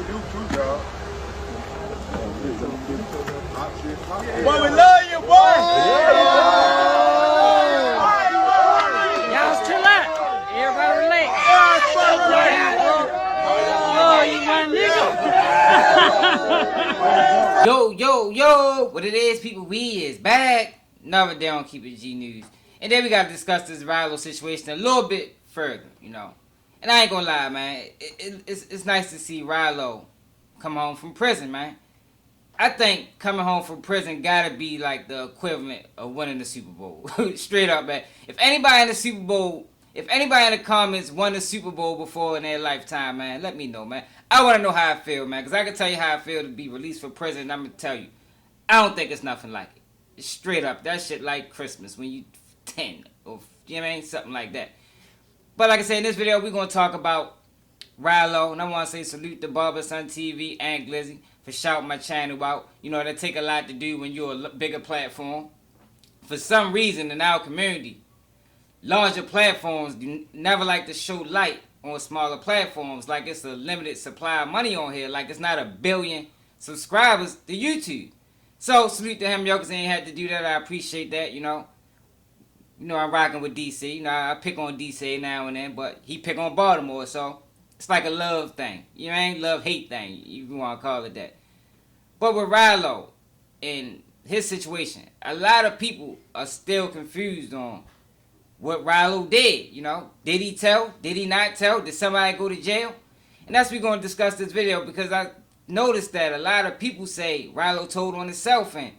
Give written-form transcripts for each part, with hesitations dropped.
do too, y'all. Boy, we love you, boy. Y'all chill out. Everybody relax. Oh, you my nigga. Yo, what it is, people, we is back. Another day on Keep It G News. And then we got to discuss this RALO situation a little bit further, you know. And I ain't gonna lie, man. It's nice to see RALO come home from prison, man. I think coming home from prison gotta be like the equivalent of winning the Super Bowl. Straight up, man. If anybody in the comments won the Super Bowl before in their lifetime, man, let me know, man. I want to know how I feel, man, because I can tell you how I feel to be released from prison, and I'm going to tell you, I don't think it's nothing like it. It's straight up. That shit like Christmas when you 10 or, you know what I mean? Something like that. But like I said, in this video, we're going to talk about RALO, and I want to say salute to Barber Son TV and Glizzy for shouting my channel out. You know, that take a lot to do when you're a bigger platform. For some reason in our community, larger platforms never like to show light on smaller platforms, like it's a limited supply of money on here, like it's not a billion subscribers to YouTube. So salute to him, yo, because he ain't had to do that. I appreciate that, you know. You know, I'm rocking with DC. You know, I pick on DC now and then, but he pick on Baltimore, so it's like a love thing. You know what I mean? Love-hate thing, if you want to call it that. But with RALO and his situation, a lot of people are still confused on what RALO did, you know. Did he tell? Did he not tell? Did somebody go to jail? And that's what we're going to discuss this video, because I noticed that a lot of people say RALO told on himself and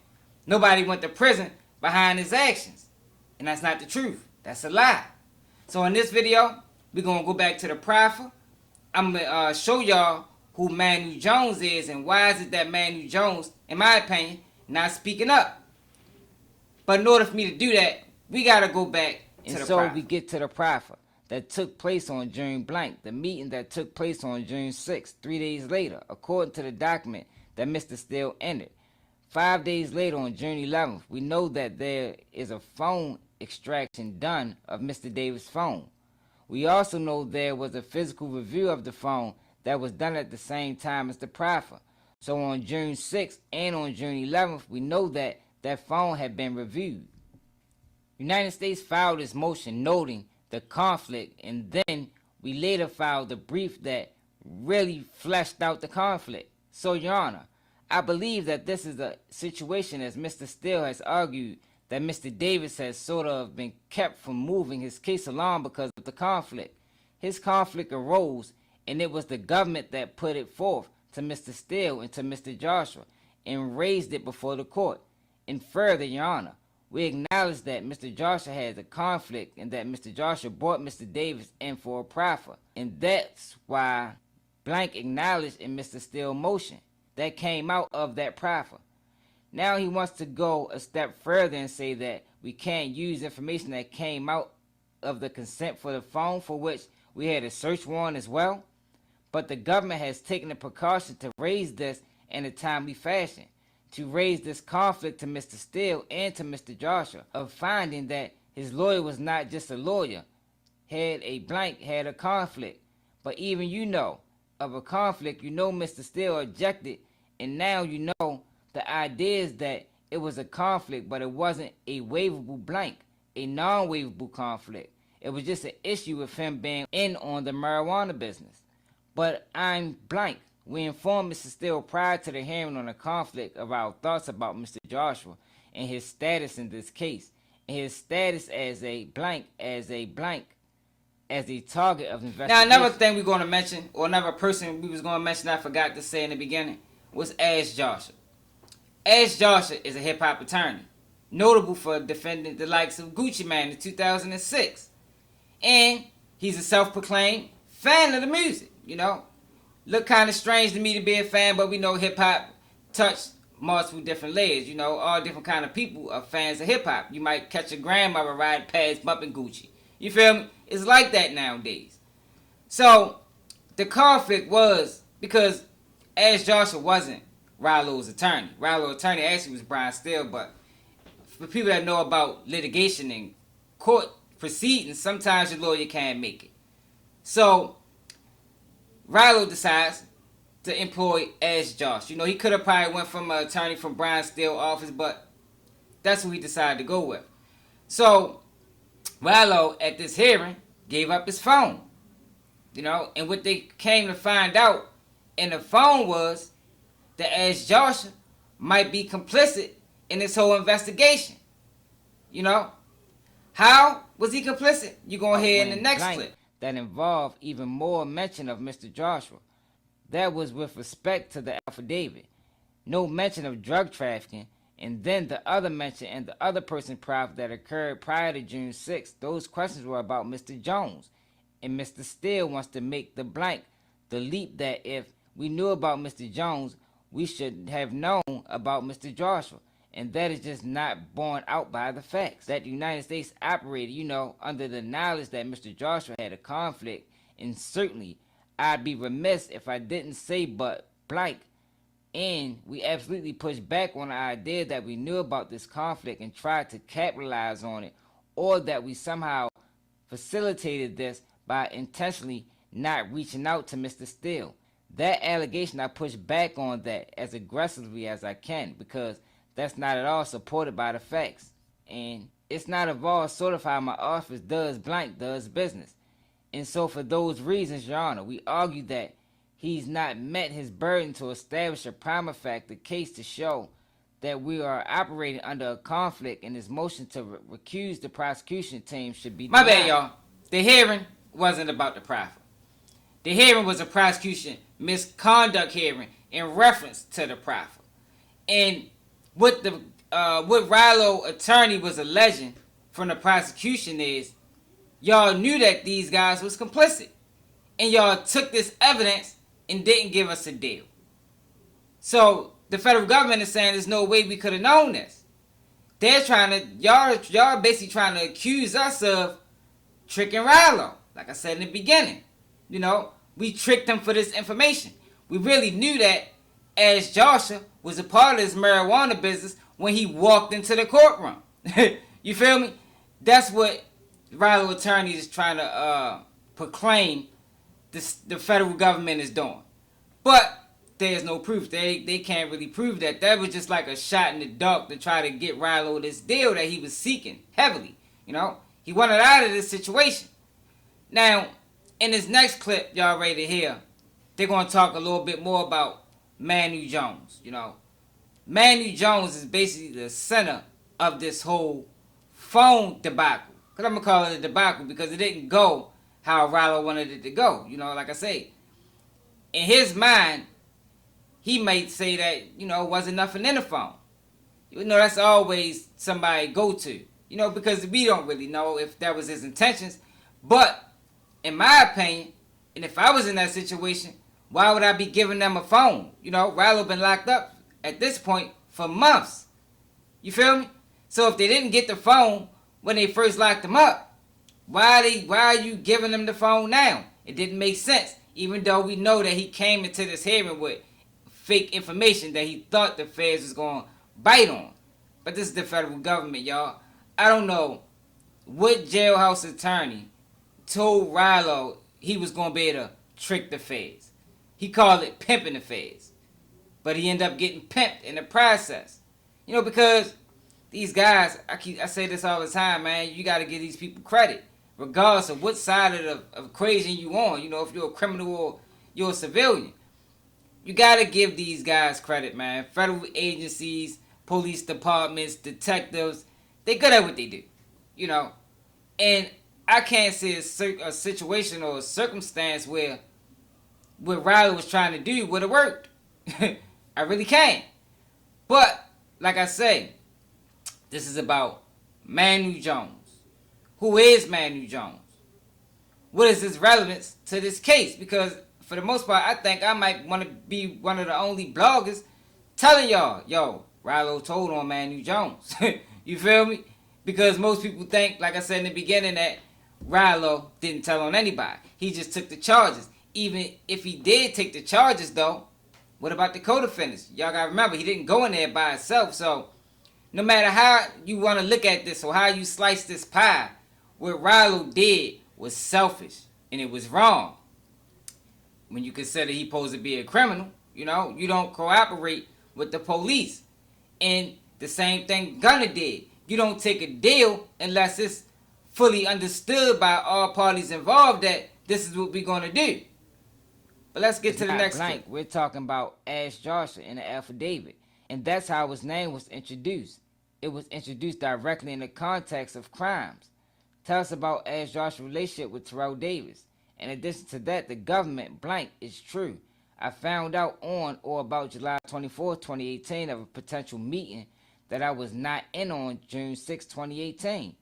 nobody went to prison behind his actions. And that's not the truth. That's a lie. So in this video, we're going to go back to the Proffer. I'm going to show y'all who Manu Jones is and why is it that Manu Jones, in my opinion, not speaking up. But in order for me to do that, we got to go back and so we get to the Proffer that took place on June blank, the meeting that took place on June 6th, 3 days later, according to the document that Mr. Steele entered. 5 days later, on June 11th, we know that there is a phone extraction done of Mr. Davis' phone. We also know there was a physical review of the phone that was done at the same time as the Proffer. So on June 6th and on June 11th, we know that that phone had been reviewed. United States filed this motion noting the conflict, and then we later filed a brief that really fleshed out the conflict. So, Your Honor, I believe that this is a situation, as Mr. Steele has argued, that Mr. Davis has sort of been kept from moving his case along because of the conflict. His conflict arose, and it was the government that put it forth to Mr. Steele and to Mr. Joshua and raised it before the court. And further, Your Honor, we acknowledge that Mr. Joshua has a conflict and that Mr. Joshua brought Mr. Davis in for a proffer. And that's why blank acknowledged in Mr. Steele's motion that came out of that proffer. Now he wants to go a step further and say that we can't use information that came out of the consent for the phone, for which we had a search warrant as well. But the government has taken the precaution to raise this in a timely fashion, to raise this conflict to Mr. Steele and to Mr. Joshua, of finding that his lawyer was not just a lawyer, had a conflict. But even you know of a conflict, you know Mr. Steele objected, and now you know the idea is that it was a conflict, but it wasn't a waivable blank, a non-waivable conflict. It was just an issue with him being in on the marijuana business. But I'm blank. We informed Mr. Steele prior to the hearing on the conflict of our thoughts about Mr. Joshua and his status in this case, and his status as a blank, as a target of investigation. Now, another thing we're going to mention, or another person we was going to mention I forgot to say in the beginning, was Ash Joshua. Ash Joshua is a hip-hop attorney, notable for defending the likes of Gucci Mane in 2006. And he's a self-proclaimed fan of the music, you know. Look kind of strange to me to be a fan, but we know hip-hop touched multiple different layers. You know, all different kind of people are fans of hip-hop. You might catch a grandmother riding past bumping Gucci. You feel me? It's like that nowadays. So, the conflict was because Ash Joshua wasn't RALO's attorney. RALO's attorney actually was Brian Steele, but for people that know about litigation and court proceedings, sometimes your lawyer can't make it. So, RALO decides to employ as Josh. You know, he could have probably went from an attorney from Brian Steele office, but that's who he decided to go with. So, RALO at this hearing gave up his phone. You know, and what they came to find out in the phone was that as Joshua might be complicit in this whole investigation. You know, how was he complicit? You gonna hear in the next clip. That involved even more mention of Mr. Joshua. That was with respect to the affidavit. No mention of drug trafficking, and then the other mention and the other person proffer that occurred prior to June 6th. Those questions were about Mr. Jones. And Mr. Steele wants to make the leap that if we knew about Mr. Jones, we should have known about Mr. Joshua. And that is just not borne out by the facts. That the United States operated, you know, under the knowledge that Mr. Joshua had a conflict. And certainly, I'd be remiss if I didn't say but blank. And we absolutely pushed back on the idea that we knew about this conflict and tried to capitalize on it. Or that we somehow facilitated this by intentionally not reaching out to Mr. Steele. That allegation, I push back on that as aggressively as I can, because that's not at all supported by the facts. And it's not involved sort of how my office does business. And so for those reasons, Your Honor, we argue that he's not met his burden to establish a prima facie case to show that we are operating under a conflict, and his motion to recuse the prosecution team should be denied. My bad, y'all. The hearing wasn't about the proffer. The hearing was a prosecution misconduct hearing in reference to the proffer. And what RALO attorney was alleging from the prosecution is y'all knew that these guys was complicit. And y'all took this evidence and didn't give us a deal. So the federal government is saying there's no way we could have known this. They're trying to, y'all basically trying to accuse us of tricking RALO. Like I said in the beginning. You know, we tricked him for this information. We really knew that as Joshua was a part of this marijuana business when he walked into the courtroom. You feel me? That's what RALO attorney is trying to proclaim the federal government is doing. But there's no proof. They can't really prove that. That was just like a shot in the dark to try to get RALO this deal that he was seeking heavily. You know, he wanted out of this situation. Now, in this next clip, y'all ready to hear, they're going to talk a little bit more about Manu Jones. You know, Manu Jones is basically the center of this whole phone debacle. Because I'm going to call it a debacle because it didn't go how RALO wanted it to go. You know, like I say, in his mind, he might say that, you know, wasn't nothing in the phone. You know, that's always somebody go to. You know, because we don't really know if that was his intentions. But in my opinion, and if I was in that situation, why would I be giving them a phone? You know, RALO been locked up at this point for months. You feel me? So if they didn't get the phone when they first locked them up, why are you giving them the phone now? It didn't make sense. Even though we know that he came into this hearing with fake information that he thought the feds was going to bite on. But this is the federal government, y'all. I don't know what jailhouse attorney told RALO he was going to be able to trick the feds. He called it pimping the feds. But he ended up getting pimped in the process. You know, because these guys, I say this all the time, man, you got to give these people credit. Regardless of what side of the equation you on. You know, if you're a criminal or you're a civilian. You got to give these guys credit, man. Federal agencies, police departments, detectives, they good at what they do. You know. And I can't see a situation or a circumstance where what RALO was trying to do would have worked. I really can't. But, like I say, this is about Manu Jones. Who is Manu Jones? What is his relevance to this case? Because, for the most part, I think I might want to be one of the only bloggers telling y'all, yo, RALO told on Manu Jones. You feel me? Because most people think, like I said in the beginning, that RALO didn't tell on anybody. He just took the charges. Even if he did take the charges, though, what about the co-defendants? Y'all got to remember, he didn't go in there by himself. So, no matter how you want to look at this or how you slice this pie, what RALO did was selfish and it was wrong. when you consider he supposed to be a criminal, you know, you don't cooperate with the police. And the same thing Gunner did. You don't take a deal unless it's fully understood by all parties involved that this is what we're going to do. But let's get to the next blank. We're talking about Ash Joshua in the affidavit. And that's how his name was introduced. It was introduced directly in the context of crimes. Tell us about Ash Joshua's relationship with Terrell Davis. In addition to that, the government blank is true. I found out on or about July 24, 2018 of a potential meeting that I was not in on June 6, 2018.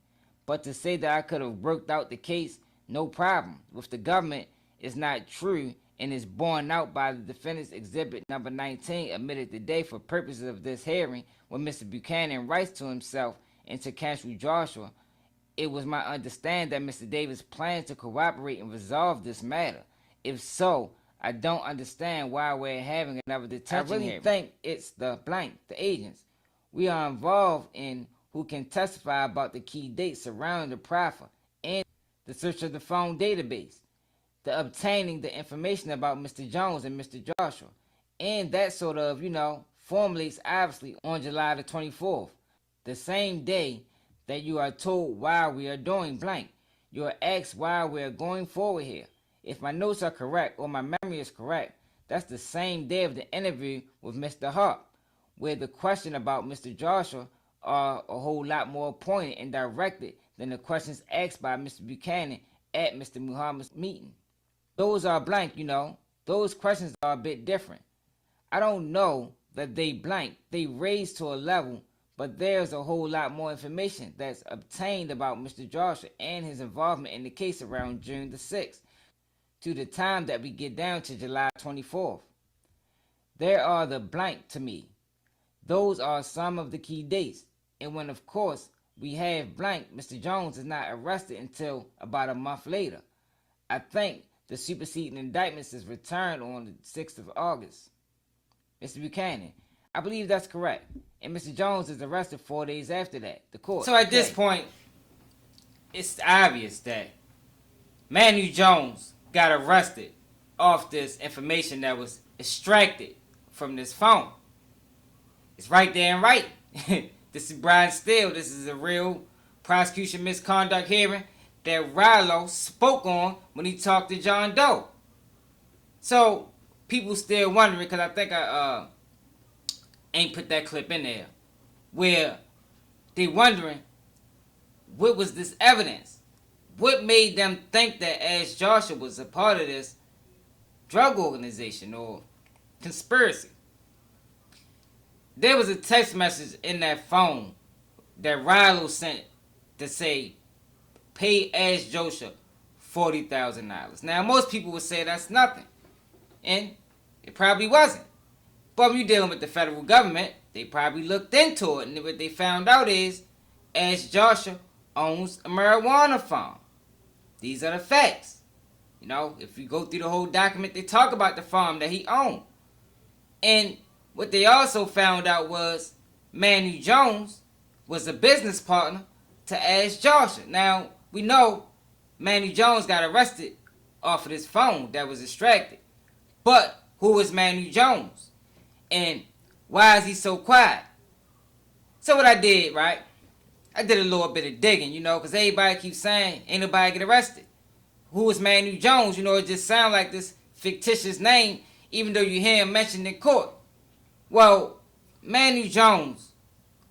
But to say that I could have worked out the case, no problem, with the government is not true and is borne out by the defendant's exhibit number 19 admitted today for purposes of this hearing when Mr. Buchanan writes to himself and to counsel Joshua. It was my understanding that Mr. Davis plans to cooperate and resolve this matter. If so, I don't understand why we're having another detention hearing. I really think it's the blank, the agents. We are involved in who can testify about the key dates surrounding the proffer and the search of the phone database, the obtaining the information about Mr. Jones and Mr. Joshua, and that sort of, formulates obviously on July the 24th, the same day that you are told why we are doing blank. You are asked why we are going forward here. If my notes are correct or my memory is correct, that's the same day of the interview with Mr. Hart, where the question about Mr. Joshua are a whole lot more pointed and directed than the questions asked by Mr. Buchanan at Mr. Muhammad's meeting. Those are blank, Those questions are a bit different. I don't know that they blank. They raise to a level, but there's a whole lot more information that's obtained about Mr. Joshua and his involvement in the case around June the 6th to the time that we get down to July 24th. There are the blank to me. Those are some of the key dates. And when, of course, we have blank, Mr. Jones is not arrested until about a month later. I think the superseding indictments is returned on the 6th of August. Mr. Buchanan, I believe that's correct. And Mr. Jones is arrested 4 days after that. The court. So at this point, it's obvious that Manu Jones got arrested off this information that was extracted from this phone. It's right there and right. This is Brian Steele. This is a real prosecution misconduct hearing that RALO spoke on when he talked to John Doe. So people still wondering, because I think I ain't put that clip in there, where they wondering, what was this evidence? What made them think that Ash Joshua was a part of this drug organization or conspiracy? There was a text message in that phone that RALO sent to say, pay Ash Joshua $40,000. Now, most people would say that's nothing. And it probably wasn't. But when you're dealing with the federal government, they probably looked into it. And what they found out is Ash Joshua owns a marijuana farm. These are the facts. If you go through the whole document, they talk about the farm that he owned. And what they also found out was Manu Jones was a business partner to Ash Joshua. Now, we know Manu Jones got arrested off of this phone that was extracted. But who is Manu Jones? And why is he so quiet? So what I did, right? I did a little bit of digging, because everybody keeps saying, ain't nobody get arrested. Who is Manu Jones? It just sounds like this fictitious name, even though you hear him mentioned in court. Well, Manu Jones,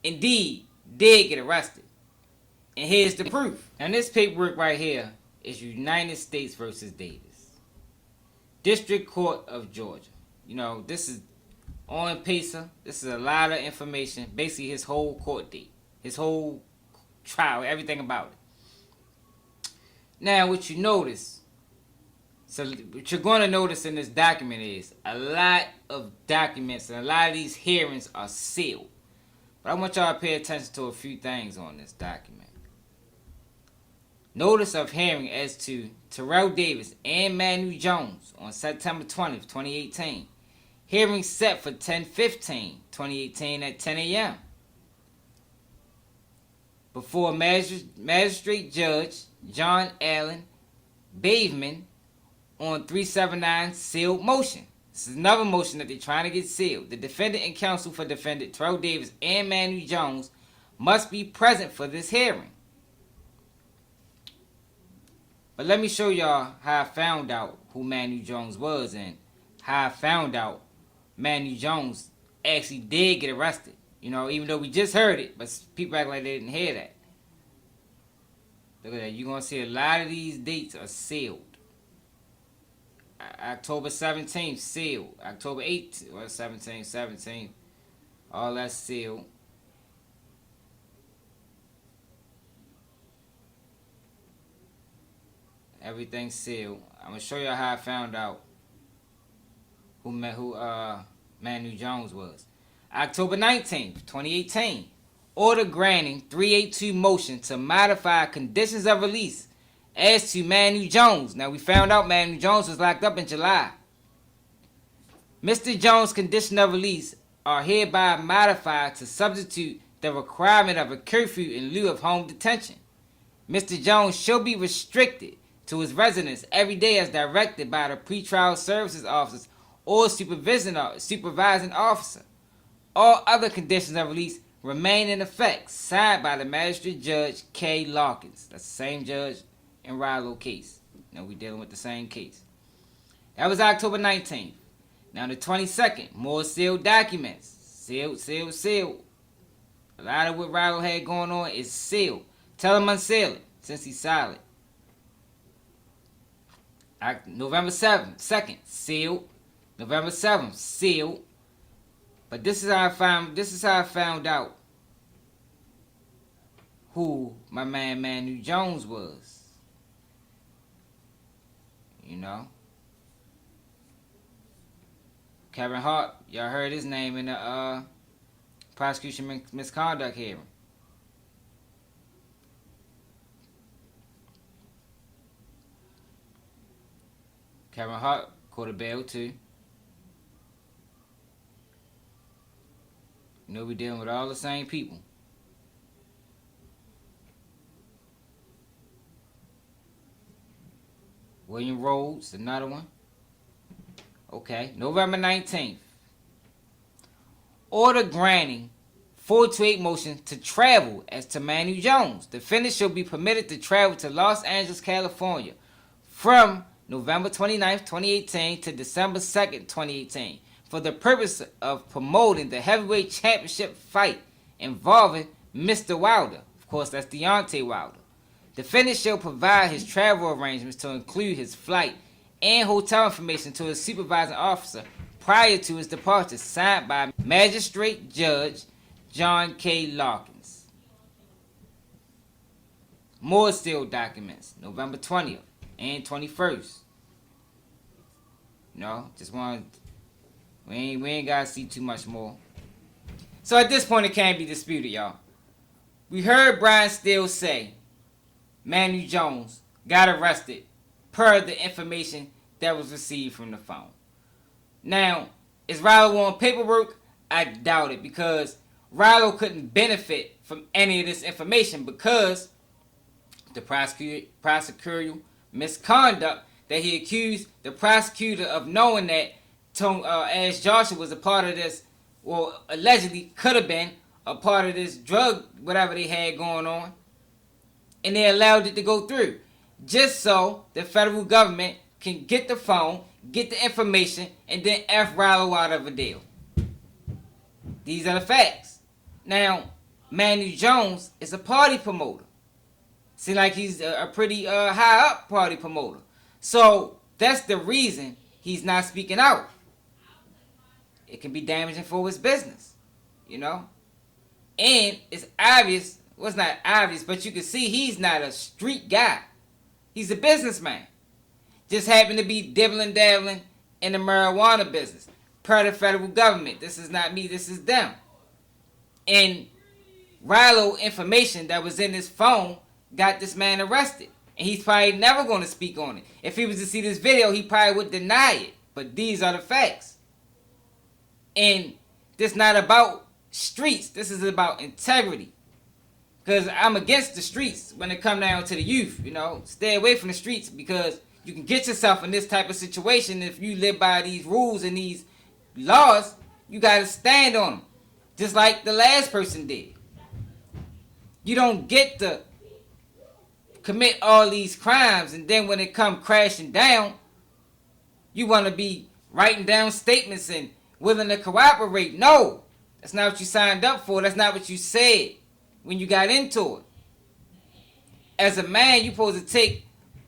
indeed, did get arrested. And here's the proof. And this paperwork right here is United States versus Davis. District Court of Georgia. This is on paper. This is a lot of information. Basically, his whole court date. His whole trial. Everything about it. Now, what you notice. So, what you're going to notice in this document is a lot of documents and a lot of these hearings are sealed. But I want y'all to pay attention to a few things on this document. Notice of hearing as to Terrell Davis and Manu Jones on September 20th, 2018. Hearing set for 10/15/2018 at 10 a.m. Before Magistrate Judge John Allen Baveman on 379 sealed motion. This is another motion that they're trying to get sealed. The defendant and counsel for defendant Terrell Davis and Manu Jones must be present for this hearing. But let me show y'all how I found out who Manu Jones was and how I found out Manu Jones actually did get arrested. You know, even though we just heard it, but people act like they didn't hear that. Look at that. You're going to see a lot of these dates are sealed. October 17th, sealed. October 8th, or 17th. All that's sealed. Everything's sealed. I'm going to show you how I found out who Manu Jones was. October 19th, 2018. Order granting 382 motion to modify conditions of release as to Manu Jones. Now, we found out Manu Jones was locked up in July. Mr. Jones' condition of release are hereby modified to substitute the requirement of a curfew in lieu of home detention. Mr. Jones shall be restricted to his residence every day as directed by the pretrial services officers or supervising officer. All other conditions of release remain in effect, signed by the magistrate judge K. Larkins. That's the same judge in RALO case. Now we're dealing with the same case. That was October 19th. Now the 22nd, more sealed documents. Sealed. A lot of what RALO had going on is sealed. Tell him unseal it, since he's silent. November 2nd, sealed. November 7th, sealed. But this is how I found out who my man Manu Jones was. You know, Kevin Hart, y'all heard his name in the prosecution misconduct hearing. Kevin Hart caught a bail too. You know, we dealing with all the same people. William Rhodes, another one. Okay, November 19th. Order granting 428 motion to travel as to Manu Jones. Defendant shall be permitted to travel to Los Angeles, California from November 29th, 2018 to December 2nd, 2018 for the purpose of promoting the heavyweight championship fight involving Mr. Wilder. Of course, that's Deontay Wilder. Defendant shall provide his travel arrangements to include his flight and hotel information to his supervising officer prior to his departure, signed by Magistrate Judge John K. Larkins. More sealed documents, November 20th and 21st. No, just want we ain't gotta see too much more. So at this point, it can't be disputed, y'all. We heard Brian Steele say Manu Jones got arrested per the information that was received from the phone. Now, is RALO on paperwork? I doubt it, because RALO couldn't benefit from any of this information because the prosecutorial misconduct that he accused the prosecutor of knowing that as JOSHI was a part of this, well, allegedly could have been a part of this drug, whatever they had going on, and they allowed it to go through just so the federal government can get the phone, get the information, and then F RALO out of a deal. These are the facts. Now, Manu Jones is a party promoter. Seems like he's a pretty high up party promoter. So that's the reason he's not speaking out. It can be damaging for his business, you know. And it's obvious, well, it's not obvious, but you can see he's not a street guy. He's a businessman. Just happened to be dibbling-dabbling in the marijuana business. Per the federal government. This is not me, this is them. And RALO information that was in his phone got this man arrested. And he's probably never going to speak on it. If he was to see this video, he probably would deny it. But these are the facts. And this is not about streets. This is about integrity. Because I'm against the streets when it comes down to the youth, you know. Stay away from the streets because you can get yourself in this type of situation if you live by these rules and these laws. You gotta stand on them, just like the last person did. You don't get to commit all these crimes and then when it come crashing down, you want to be writing down statements and willing to cooperate. No, that's not what you signed up for. That's not what you said when you got into it. As a man, you're supposed to take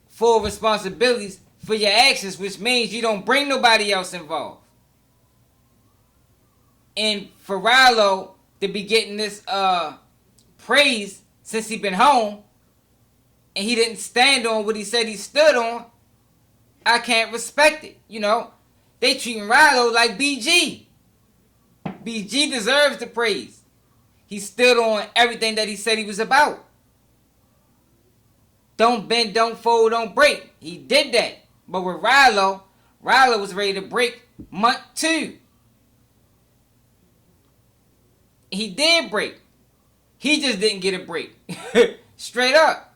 full responsibilities for your actions, which means you don't bring nobody else involved. And for RALO to be getting this praise since he been home and he didn't stand on what he said he stood on, I can't respect it. You know, they treating RALO like BG. BG deserves the praise. He stood on everything that he said he was about. Don't bend, don't fold, don't break. He did that. But with RALO was ready to break month 2. He did break. He just didn't get a break. Straight up.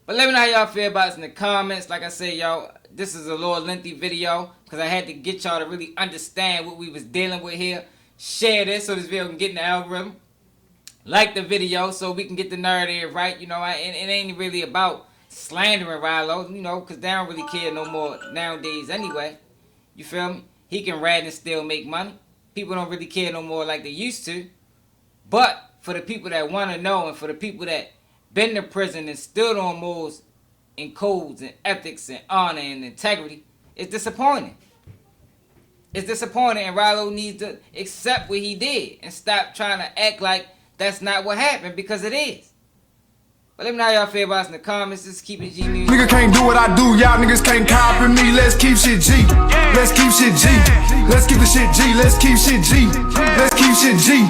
But let me know how y'all feel about this in the comments. Like I said, y'all, this is a little lengthy video because I had to get y'all to really understand what we was dealing with here. Share this so this video can get in the algorithm. Like the video so we can get the narrative right. You know, it ain't really about slandering RALO, you know, because they don't really care no more nowadays anyway. You feel me? He can rap and still make money. People don't really care no more like they used to. But for the people that want to know and for the people that been to prison and stood on morals and codes and ethics and honor and integrity, it's disappointing. It's disappointing, and RALO needs to accept what he did and stop trying to act like that's not what happened, because it is. But let me know how y'all feel about us in the comments. Just keep it G News. Nigga can't do what I do, y'all niggas can't copy me. Let's keep shit G. Let's keep shit G. Let's keep the shit G. Let's keep shit G. Let's keep shit G.